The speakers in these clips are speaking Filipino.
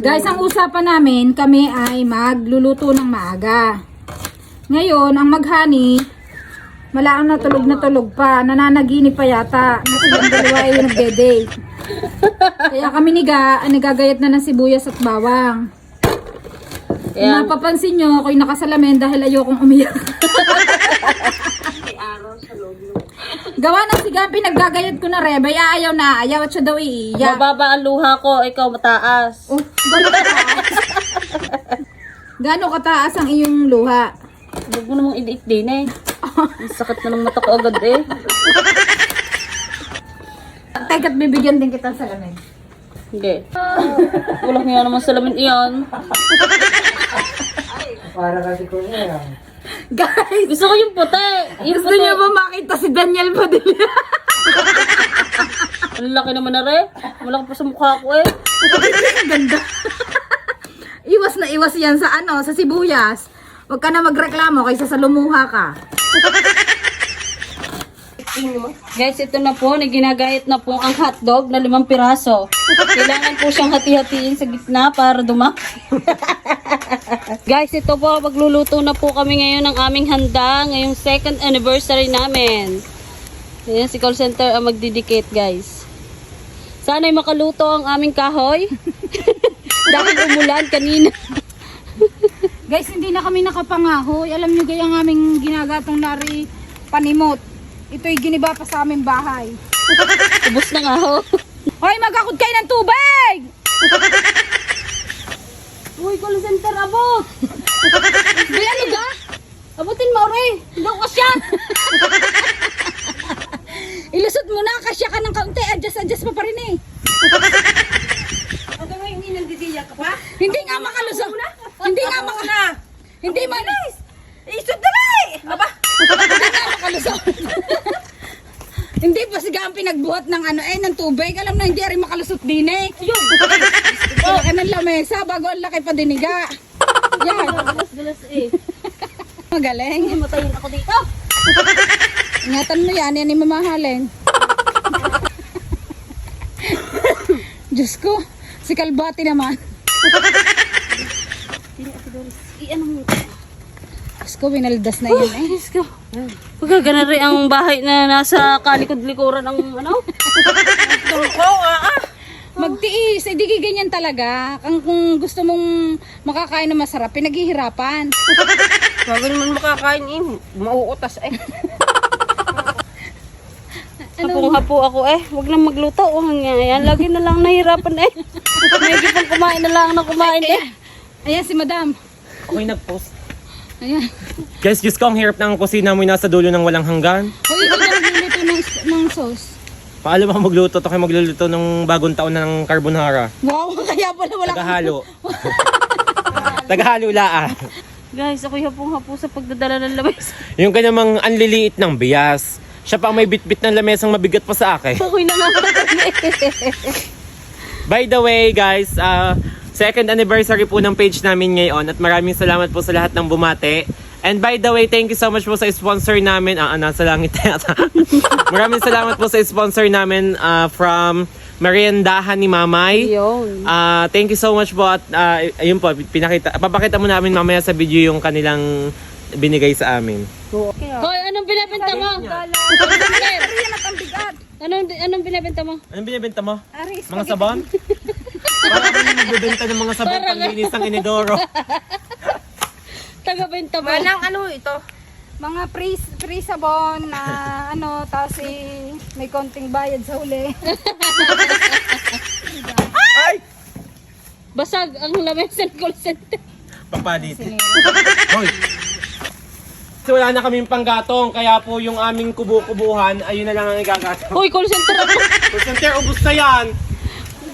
Guys, ang usapan namin, kami ay magluluto ng maaga. Ngayon, ang maghani, malaang na tulog pa, nananaginip pa yata. Na silang dalawa ay nagde-date. Kaya kami nagagayat na ng sibuyas at bawang. Kung napapansin nyo, ako'y nakasalamin dahil ayokong umiyak. Gawa ng siga, pinaggagayat ko na Reba, ayaw na ayaw at siya daw iiyak. Mababa ang luha ko, ikaw mataas. Oh, gano'n kataas? Gano'n kataas ang iyong luha? Huwag mo namang idiit din eh. Ang sakit na ng mata ko agad eh. Teka't bibigyan din kita sa salamin. Hindi. Walang nga naman salamin iyan. Para kasi ko yan. Guys, Gusto ko yung puti. Yung gusto niyo ba makita si Daniel Padilla? Ang laki naman na rin. Malaki pa sa mukha ko eh. Ganda. Iwas na iwas yan sa sa sibuyas. Huwag ka na magreklamo kaysa sa lumuha ka. Guys, ito na po. Ginagayat na po ang hotdog na 5 piraso. Kailangan po siyang hati-hatiin sa gitna para dumaki. Guys, ito po. Magluluto na po kami ngayon ng aming handa. Ngayong 2nd anniversary namin. Ayan, si call center ang magdidikit, guys. Sana'y makaluto ang aming kahoy. Dahil umulan kanina. Guys, hindi na kami nakapangahoy. Alam nyo gayang aming ginagatong nari panimot. Ito'y giniba pa sa aming bahay. Ubus na nga ho. Hoy, magakot kayo ng tubig! Uy, call center, abot! Di ano ga? Abutin mo, Ore. Hindi ko siya. Ilusot mo na, kasya ka ng kaunti. Adjust pa rin eh. Hanggang ngayon, hindi nandidiya ka pa? Hindi nga makalusot. Hindi nga makalusot. Hindi man. Isot na ba eh! Aba! Hindi nga makalusot. Hindi pa siga ang pinagbuhat ng ng tubig. Alam na hindi rin makalusot din eh. Ayun! Oh, ng lamesa bago ang laki pa diniga. Yan. Galas eh. Magaling. Matayin ako dito. Ingatan mo yan yung mamahalin. Diyos ko, si Kalbati naman. Ano mo? Diyos ko, winaldas na yun eh. Let's go. Pagkagana rin ang bahay na nasa kalikod-likuran ng ano? Magtiis, di ganyan talaga. Kung gusto mong makakain na masarap, pinaghihirapan. Bago naman makakain eh, mauutas eh. Hapong-hapo ako eh. Huwag na magluto. Yan, lagi na lang nahirapan eh. Medyo pang kumain na lang na kumain eh. Ayan si Madam. Ako'y nag-post. Ayan. Guys, Diyos ko, ang hirap ng kusina mo nasa dulo ng walang hanggan. Uy, ikaw na magluluto ng sauce. Paano ba magluluto? Ito kayo magluluto ng bagong taon na ng carbonara. Wow, kaya pala wala Tagahalo. Tagahalo laan. Guys, ako'y hapong-hapo sa pagdadala ng lamesa. Yung kanyang anliliit ng bias. Siya pa ang may bitbit ng lamesang mabigat pa sa akin. Ako'y nangangalan eh. By the way, guys, 2nd anniversary po ng page namin ngayon at maraming salamat po sa lahat ng bumate. And by the way, thank you so much po sa sponsor namin. Nasa langit yata. Maraming salamat po sa sponsor namin from Meriendahan ni Mamay. Yun. Thank you so much po at ayun po, papakita mo namin mamaya sa video yung kanilang binigay sa amin. Hoy, anong binibenta mo? Anong binibenta mo? Anong binibenta mo? Aris, Mga sabon? Para ba yung nagbibenta ng mga sabon panglinis ng inidoro? Taga-benta mo? Walang ito. Mga free sabon na tapos may konting bayad sa huli. Ay! Basag ang lamesa ng call center. Papalitin. Hoy! So wala na kaming panggatong, kaya po yung aming kubo-kubuhan, ayun na lang ang igagatong. Hoy, call center ako. Center, ubus na yan!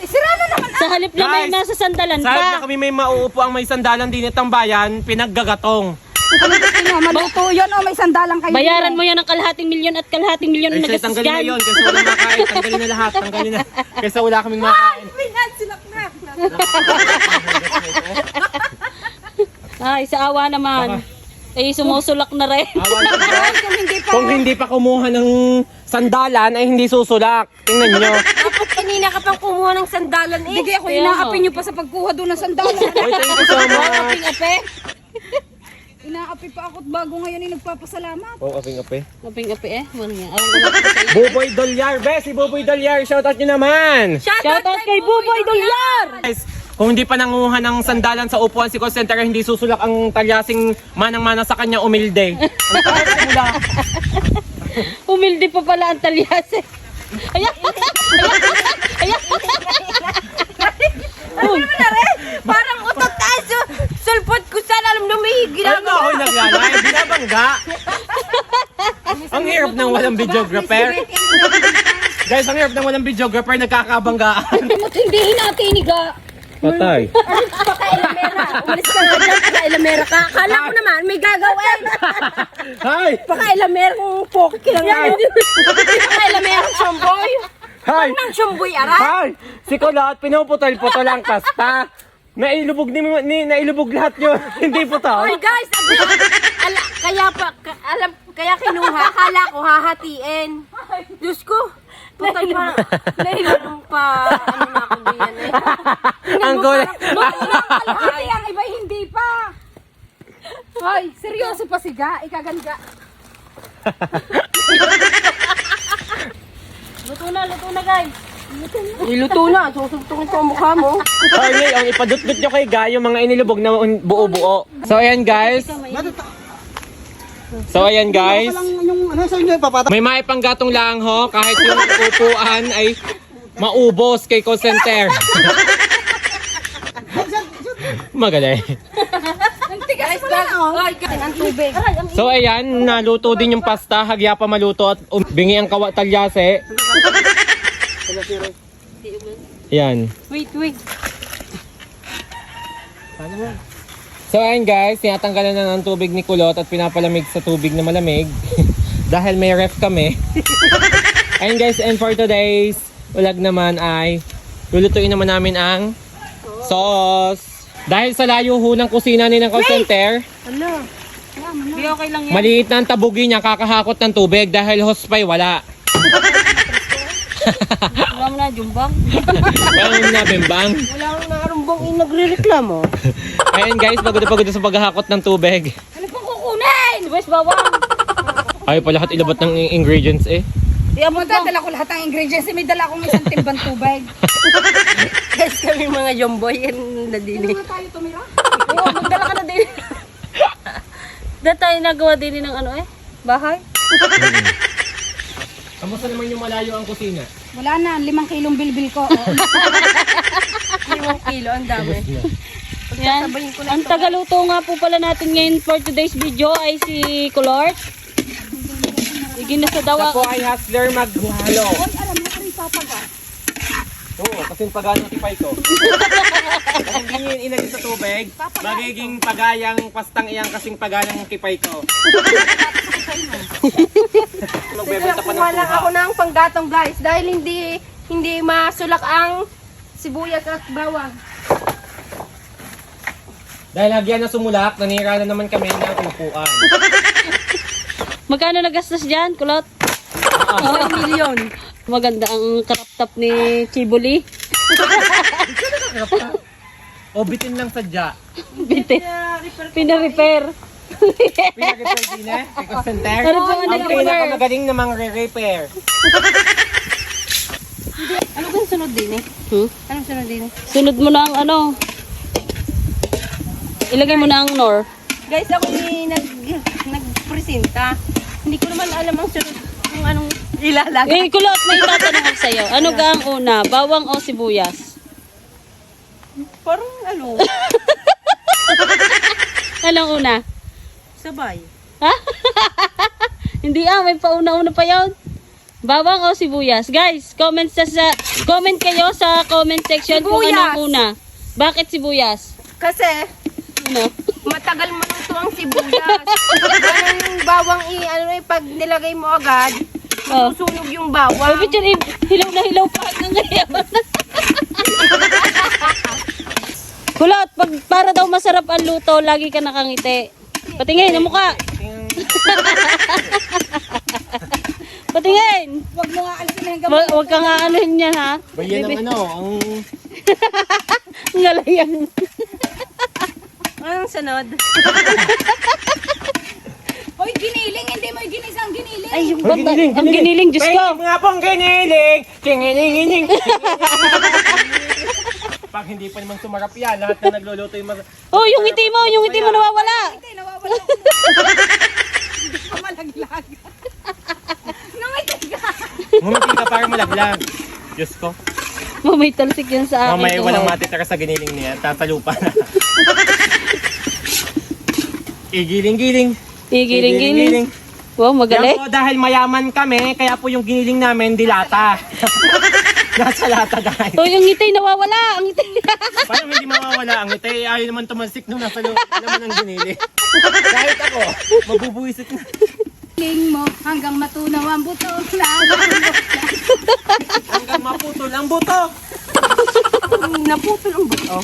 Sira na naman. Sa halip na may Guys, nasa sandalan Sahib na pa. kami may mauupo ang may sandalan din itang bayan, pinaggagatong. Ano gusto nyo? Maluto yun o may sandalang kayo. Bayaran mo yan ng kalahating milyon at kalahating milyon Ay, na siya, nagastos tanggalin na dyan. yun, kasi wala makain, tanggalin na lahat, tanggalin na. Kasi wala kaming makain. Ay, sa awa naman. Ay, sumusulak na rin. Awan ko ba? Kung hindi pa kumuha ng sandalan, ay hindi susulak. Tingnan nyo. Dapat kanina ka pang kumuha ng sandalan eh. Hindi ako Kaya inaapi nga. niyo pa sa pagkuha doon ng sandalan. Oy, thank you so much. Ape? Inaapi pa ako at bago ngayon ay nagpapasalamat. Oh, aping-ape. Ape eh. Wala nga. Alam ko na. Buboy Dolyar, be, si Buboy Dolyar, shoutout nyo naman! Shoutout kay Buboy Dolyar! Guys, kung hindi pa nanguha ng sandalan sa upuan si call center, hindi susulak ang talyasing manang-mana sa kanya, umilde. Ang tayo simula. Humilde pa pala ang talyase. Ayan! Ayan! Parang utot tayo. Sulpot ko sana alam na may Ano ginagawa. ako'y naglalay? Binabangga. Ang hirap ng walang videographer. Guys, ang hirap ng walang videographer, nagkakabanggaan. Tindihin natin iniga. Patay. Paka-ilamera. Umalis ka nga dyan. Paka-ilamera ka. Akala ko naman may gagawin. Hi! Paka-ilamera kung poke lang yan. Paka-ilamera sumboy. Hi! Nang sumboy aray. Hi! Si Kulot, pinuputol-putol ang kasta. Nailubog lahat yun. Hindi putol. Oy guys, kaya kinuha. Akala ko hahatiin. Diyos ko. Putol pa. Ano na ako diyan eh. Ang gulat. Hindi, ang iba hindi pa. Hoy, seryoso pa siga. Ikaganda. Luto na guys. Niluto na. Susuntukin ko ang mukha mo. Ay, ngayon, ipadut-dut nyo kay Guy yung mga inilubog na buo-buo. So, ayan guys. May maipanggatong lang ho, kahit yung upuan ay maubos kay call center. Magaling. Guys, ang tubig. So, ayan, naluto din yung pasta, hagya pa maluto at bingi ang talyase. Ayan. Wait. So ayun guys, tinatanggalan na ng tubig ni Kulot at pinapalamig sa tubig na malamig dahil may ref kami. Ayun guys, and for today's vlog naman ay lulutuin naman namin ang sauce. Dahil sa layo ho ng kusina ni ng call center, Hindi okay lang yan. maliit na ang tabugi niya kakahakot ng tubig dahil hospay wala. Wala mo na, jumbang. Walang nabimbang. Wala akong nakarumbong nagre-reklamo. Ayun guys, pagod sa paghahakot ng tubig. Ano pang kukunin? Wes, bawang. Ay pa lahat ilabot ng ingredients eh. Magdadala ko lahat ng ingredients. May dala akong isang timbang tubig. Guys, kami mga jomboy yan nadili. Ano tayo tumira? Oo, magdala ka na din. Dahil tayo nagawa din ng bahay. Kamusta naman yung malayo ang kusina? Wala na, 5 kilong bilbil ko. 5 kilo, ang dami. Yan. Ang tagaluto nga po pala natin ngayon for today's video ay si Kulort. Iginasa daw Ako ay hustler maghalo. Alam mo, ano yung papaga? Oo, kasi pagano tipay ko. Kasi hindi yun inagin sa tubig, magiging pagayang pastang iyang kasing pagayang tipay ko. Magbebenta pa ng Kuha lang tuha. ako ng panggatong guys dahil hindi masulak ang sibuyas at bawang. Dahil lagyan na sumulak, nanira na naman kami ng upuan. Magkano nagastos dyan, Kulot? 1 million. Maganda ang karap-top ni Chibuli. O bitin lang sadya. Bitin. Pina-repair. Pinag-repair din eh, Pico Center. Ano po ang Ang nag-repair? pinakamagaling namang re-repair. Ano kung sunod din eh? Anong sunod din eh? Sunod mo na ang ilagay mo na ang nor. Guys, ako nagpresenta. Hindi ko naman alam ang sunod kung anong ilalagay. Kulot, may tatanong ako sa'yo. Ano ga ang una? Bawang o sibuyas? Parang ano, Anong una? sabay. Ha? Hindi may pauna-una pa yun. Bawang o sibuyas? Guys, comment kayo sa comment section kung Sibuyas. anong una. Bakit sibuyas? Kasi Ano? matagal maluto ang sibuyas. Yung bawang pag nilagay mo agad, Oh. susunog yung bawang. Sabi dyan, hilaw na hilaw pa hanggang ngayon. Kulot, para daw masarap ang luto, lagi ka nakangiti. Patingin, ang mukha. Patingin! Huwag mo nga alisin hanggang Huwag kang aalihin yan, ha? Ba yan ang ano, ang... Ngalayang. Anong sunod? Hoy, giniling! Hindi mo ginisang giniling! Ay, yung banda. Ang giniling, Diyos ko. Ay, mga pong giniling! Giniling! Pag hindi pa naman sumarap yan, lahat na nagluluto yung Oh, yung ngiti mo nawawala. Hindi, nawawala ko. Hindi ka malaglag. Ngumiti ka! Ngumiti ka para malaglag. Diyos ko. May talsik yan sa akin. Mamaya oh. walang matitira sa giniling niya. Tasa lupa na. Igiling-giling. Giling-giling. Wow, Yan magaling. po, dahil mayaman kami, kaya po yung giniling namin dilata. Nasa lata, guys. Oh, yung ngiti nawawala. Ang ngiti. Paano hindi mawawala ang ito? Ayaw naman tumalsik nung nasa loob naman ng giniling. Kahit ako, mabubuisit na. Giling mo hanggang matunaw ang buto. Hanggang maputol ang buto. Naputol ang buto.